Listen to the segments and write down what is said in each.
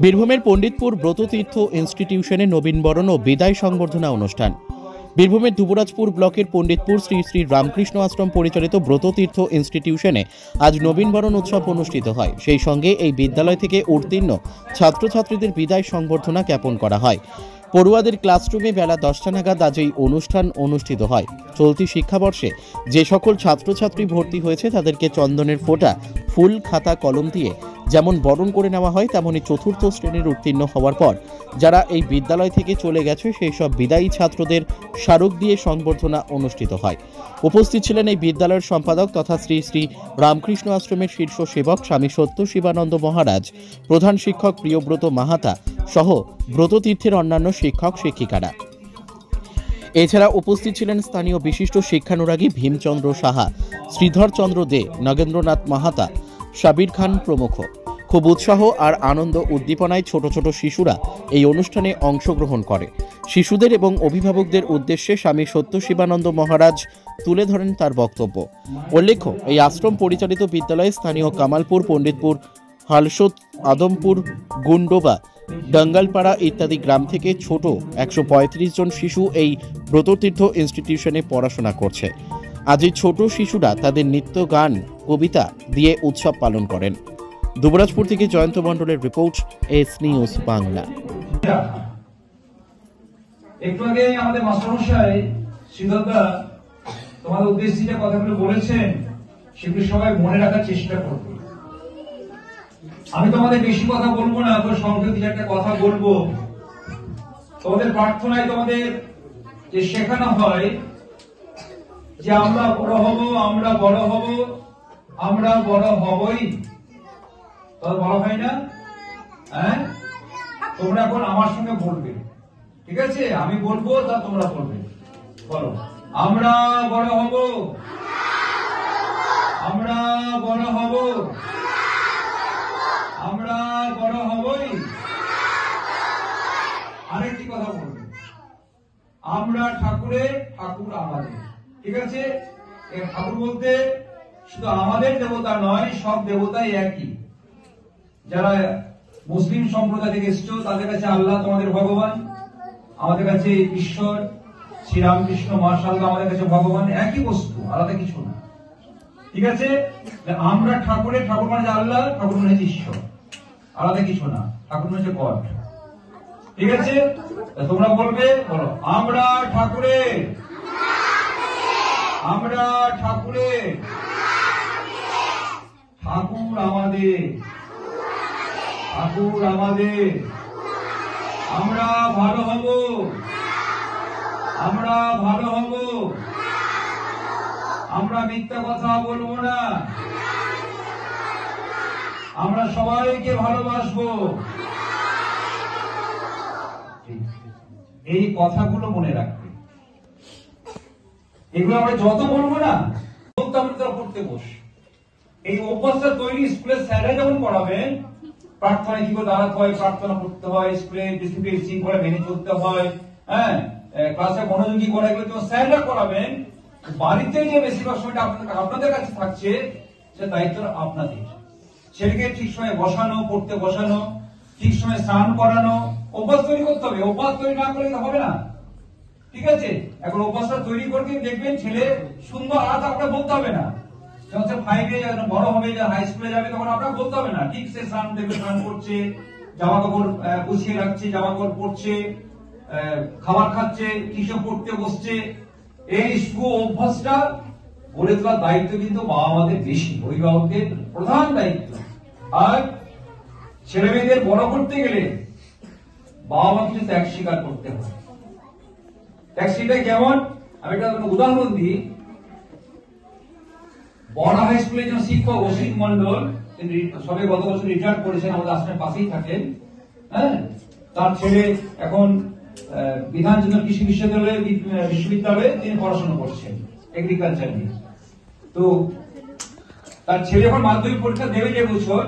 বীরভূমের পণ্ডিতপুর ব্রততীর্থ ইনস্টিটিউশনে নবীনবরণ ও বিদায় সংবর্ধনা অনুষ্ঠান। বীরভূমের দুবরাজপুর ব্লকের পণ্ডিতপুর শ্রী শ্রী রামকৃষ্ণ আশ্রম পরিচালিত ব্রততীর্থ ইনস্টিটিউশনে আজ নবীনবরণ উৎসব অনুষ্ঠিত হয়। সেই সঙ্গে এই বিদ্যালয় থেকে উত্তীর্ণ ছাত্রছাত্রীদের বিদায় সংবর্ধনা জ্ঞাপন করা হয়। পড়ুয়াদের ক্লাসরুমে বেলা 10টা নাগাদ আজ এই অনুষ্ঠান অনুষ্ঠিত হয়। চলতি শিক্ষাবর্ষে যে সকল ছাত্রছাত্রী ভর্তি হয়েছে তাদেরকে চন্দনের ফোঁটা, ফুল, খাতা, কলম দিয়ে যেমন বরণ করে নেওয়া হয়, তেমনি চতুর্থ শ্রেণীর উত্তীর্ণ হওয়ার পর যারা এই বিদ্যালয় থেকে চলে গেছে সেই সব বিদায়ী ছাত্রদের স্মারক দিয়ে সংবর্ধনা অনুষ্ঠিত হয়। উপস্থিত ছিলেন এই বিদ্যালয়ের সম্পাদক তথা শ্রী শ্রী রামকৃষ্ণ আশ্রমের শীর্ষ সেবক স্বামী সত্য শিবানন্দ মহারাজ, প্রধান শিক্ষক প্রিয়ব্রত মাহাতা সহ ব্রততীর্থের অন্যান্য শিক্ষক শিক্ষিকারা। এছাড়া উপস্থিত ছিলেন স্থানীয় বিশিষ্ট শিক্ষানুরাগী ভীমচন্দ্র সাহা, শ্রীধর চন্দ্র দে, নগেন্দ্রনাথ মাহাতা, সাবির খান প্রমুখ। খুব উৎসাহ আর আনন্দ উদ্দীপনায় ছোট ছোট শিশুরা এই অনুষ্ঠানে অংশগ্রহণ করে। শিশুদের এবং অভিভাবকদের উদ্দেশ্যে স্বামী সত্য শিবানন্দ মহারাজ তুলে ধরেন তার বক্তব্য। উল্লেখ্য, এই আশ্রম পরিচালিত বিদ্যালয়ে স্থানীয় কামালপুর, পণ্ডিতপুর, হালসোত, আদমপুর, গুন্ডোবা, ডাঙ্গালপাড়া ইত্যাদি গ্রাম থেকে ছোট 135 জন শিশু এই ব্রততীর্থ ইনস্টিটিউশনে পড়াশোনা করছে। আজ এই ছোট শিশুরা তাদের নৃত্য, গান, কবিতা দিয়ে উৎসব পালন করেন। দুবরাজপুর থেকে জয়ন্ত মণ্ডলের রিপোর্ট, এস নিউজ বাংলা। একটু আগে আমাদের মাস্টারমশাই শ্রীধরদা তোমাদের উদ্দেশ্যে যে কথাগুলো বলেছেন সেগুলো সবাই মনে রাখার চেষ্টা করবে। আমি তোমাদের বেশি কথা বলবো না, তো সংক্ষেপে একটা কথা বলবো। তোমাদের প্রার্থনায় তোমাদের যে শেখানো হয় যে আমরা বড় হব, আমরা বড় হব, আমরা বড় হবই, তো বড় হয় না? হ্যাঁ, তোমরা এখন আমার সঙ্গে বলবে, ঠিক আছে? আমি বলবো, তা তোমরা বলবে। বলো, আমরা বড় হব, আমরা বড় হব, আমরা বড় হবই। আরেকটি কথা বলবে, আমরা ঠাকুরের, ঠাকুর আমাদের। ঠিক আছে? ঠাকুর বলতে শুধু আমাদের দেবতা নয়, সব দেবতাই একই। যারা মুসলিম সম্প্রদায় থেকে এসছো তাদের কাছে আল্লাহ তোমাদের ভগবান, আমাদের কাছে ঈশ্বর শ্রীরামকৃষ্ণ মাশাআল্লাহ আমাদের কাছে ভগবান, একই বস্তু, আলাদা কিছু না। ঠিক আছে? আমরা ঠাকুরের, ঠাকুর মানে আল্লাহ, ঠাকুর মানে ঈশ্বর, আলাদা কিছু না। ঠাকুর মানে গড। ঠিক আছে? তোমরা বলবে, বলো, আমরা ঠাকুরের, আমরা ঠাকুরের, ঠাকুর আমাদের, ঠাকুর আমাদের। আমরা ভালো হব, আমরা ভালো হব, আমরা মিথ্যা কথা বলবো না, আমরা সবাইকে ভালোবাসবো। এই কথাগুলো মনে রাখবে। এগুলো আমরা যত বলবো না পড়তে বস। এই অভ্যাসটা তৈরি স্কুলের স্যাররা যখন করাবেন, প্রার্থনায় কি করে দাঁড়াতে হয়, প্রার্থনা করতে হয়, স্কুলে ডিসিপ্লিন শৃঙ্খলা মেনে চলতে হয়, হ্যাঁ, ক্লাসে মনোযোগী করা, এগুলো যখন স্যাররা করাবেন, বাড়িতে যে বেশিরভাগ সময়টা আপনাদের কাছে থাকছে, সে দায়িত্ব আপনাদের। ছেলেকে ঠিক সময় বসানো, পড়তে বসানো, ঠিক সময় স্নান করানো, অভ্যাস তৈরি করতে হবে। অভ্যাস তৈরি না করলে হবে না। ঠিক আছে? এখন অভ্যাসটা তৈরি করতে দেখবেন ছেলে সুন্দর, আর আপনার বলতে হবে না। যখন সে 5-এ বড় হবে, হাই স্কুলে যাবে, তখন আপনার বলতে হবে না। ঠিক সে স্নান দেখবে, স্নান করছে, জামা কাপড় গুছিয়ে রাখছে, জামা কাপড় পরছে, খাবার খাচ্ছে, কিছু পড়তে বসছে। এই অভ্যাসটা গড়ে তোলার দায়িত্ব কিন্তু বাবা মাদের বেশি, অভিভাবকদের প্রধান দায়িত্ব। আর ছেলে মেয়েদের বড় করতে গেলে বাবা মা কিছু ত্যাগ স্বীকার করতে হয়। ত্যাগ স্বীকার কেমন? আমি একটা উদাহরণ দিই। বড় হাই স্কুলের যে শিক্ষক অসিত মন্ডল, সবে গত বছর রিটায়ার করেছেন, আমাদের আশ্রমের পাশেই থাকেন। হ্যাঁ, তার ছেলে এখন বিধানচন্দ্র কৃষি বিশ্ববিদ্যালয়ে তিনি পড়াশোনা করছেন এগ্রিকালচার নিয়ে। তো তার ছেলে এখন মাধ্যমিক পরীক্ষা দেবে যে বছর,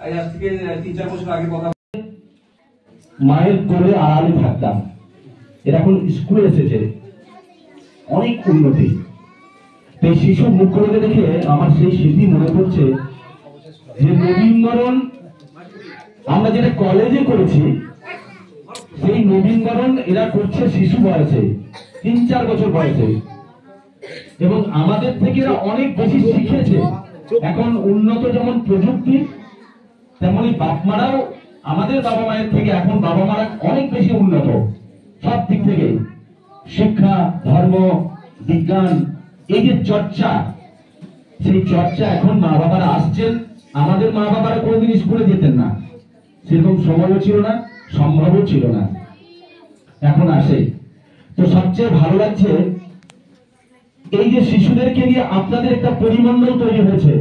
আজ থেকে 3-4 বছর আগে কথা। মায়ের কোলে আড়ালে থাকতাম, এর এখন স্কুলে এসেছে, অনেক উন্নতি। এই শিশু মুখগুলোকে দেখে আমার সেই স্মৃতি মনে পড়ছে যে নবীনবরণ আমরা যেটা কলেজে করেছি সেই নবীনবরণ এরা করছে শিশু বয়সে, 3-4 বছর বয়সে, এবং আমাদের থেকে এরা অনেক বেশি শিখেছে। এখন উন্নত যেমন প্রযুক্তি, তেমনি বাপ মারাও আমাদের বাবা মায়ের থেকে এখন বাবা মারা অনেক বেশি উন্নত সব দিক থেকে। শিক্ষা, ধর্ম, বিজ্ঞান, এই যে চর্চা, সেই চর্চা এখন মা বাবারা আসছেন। আমাদের মা বাবারা কোনোদিন স্কুলে যেতেন না, সেরকম সময়ও ছিল না, সম্ভবও ছিল না, এখন আসে। তো সবচেয়ে ভালো লাগছে এই যে শিশুদেরকে নিয়ে আপনাদের একটা পরিমণ্ডল তৈরি হয়েছে।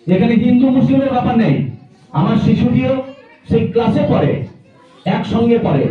এখানে হিন্দু মুসলিমের ব্যাপার নেই, আমার শিশুটিও সেই ক্লাসে পড়ে, একসঙ্গে পড়ে।